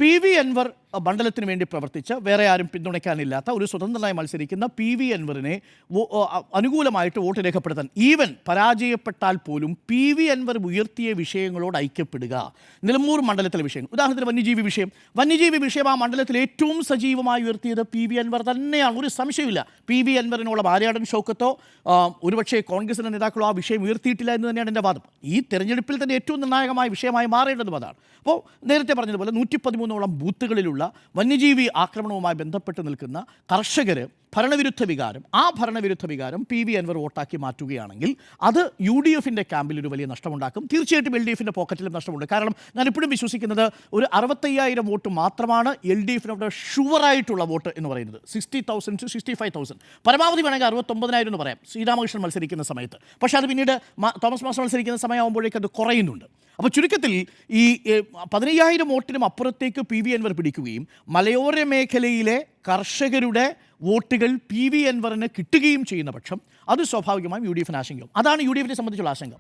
P V Anwar മണ്ഡലത്തിന് വേണ്ടി പ്രവർത്തിച്ച് വേറെ ആരും പിന്തുണയ്ക്കാനില്ലാത്ത ഒരു സ്വതന്ത്രനായി മത്സരിക്കുന്ന പി വി അൻവറിനെ അനുകൂലമായിട്ട് വോട്ട് രേഖപ്പെടുത്താൻ ഈവൻ പരാജയപ്പെട്ടാൽ പോലും പി വി അൻവർ ഉയർത്തിയ വിഷയങ്ങളോട് ഐക്യപ്പെടുക. നിലമ്പൂർ മണ്ഡലത്തിലെ വിഷയങ്ങൾ, ഉദാഹരണത്തിന് വന്യജീവി വിഷയം ആ മണ്ഡലത്തിൽ ഏറ്റവും സജീവമായി ഉയർത്തിയത് പി വി അൻവർ തന്നെയാണ്. ഒരു സംശയമില്ല. പി വി അൻവറിനോളം ആര്യാടൻ ഷൗക്കത്തോ ഒരുപക്ഷെ കോൺഗ്രസിൻ്റെ നേതാക്കളോ ആ വിഷയം ഉയർത്തിയിട്ടില്ല എന്ന് തന്നെയാണ് എൻ്റെ വാദം. ഈ തെരഞ്ഞെടുപ്പിൽ തന്നെ ഏറ്റവും നിർണായകമായ വിഷയമായി മാറേണ്ടതും അതാണ്. അപ്പോൾ നേരത്തെ പറഞ്ഞതുപോലെ 113ഓളം ബൂത്തുകളിലുള്ള വന്യജീവി ആക്രമണവുമായി ബന്ധപ്പെട്ട് നിൽക്കുന്ന കർഷകർ ഭരണവിരുദ്ധ വികാരം പി വി അൻവർ വോട്ടാക്കി മാറ്റുകയാണെങ്കിൽ അത് യു ഡി എഫിൻ്റെ ക്യാമ്പിൽ ഒരു വലിയ നഷ്ടമുണ്ടാക്കും. തീർച്ചയായിട്ടും എൽ ഡി എഫിൻ്റെ പോക്കറ്റിലും നഷ്ടമുണ്ട്. കാരണം ഞാൻ ഇപ്പോഴും വിശ്വസിക്കുന്നത് ഒരു 65,000 വോട്ട് മാത്രമാണ് എൽ ഡി എഫിനോട് ഷുവറായിട്ടുള്ള വോട്ട് എന്ന് പറയുന്നത്. 60,000 to 65,000, പരമാവധി വേണമെങ്കിൽ 69,000 എന്ന് പറയാം ശ്രീരാമകൃഷ്ണൻ മത്സരിക്കുന്ന സമയത്ത്. പക്ഷേ അത് പിന്നീട് തോമസ് മാസ്റ്റർ മത്സരിക്കുന്ന സമയമാകുമ്പോഴേക്കും അത് കുറയുന്നുണ്ട്. അപ്പോൾ ചുരുക്കത്തിൽ ഈ 15,000 വോട്ടിനും അപ്പുറത്തേക്ക് പി വി അൻവർ പിടിക്കുകയും മലയോര മേഖലയിലെ കർഷകരുടെ വോട്ടുകൾ പി വി അൻവറിന് കിട്ടുകയും ചെയ്യുന്ന പക്ഷം അത് സ്വാഭാവികമായും യു ഡി എഫിന് ആശങ്കയാവും. അതാണ് യു ഡി എഫിനെ സംബന്ധിച്ചുള്ള ആശങ്ക.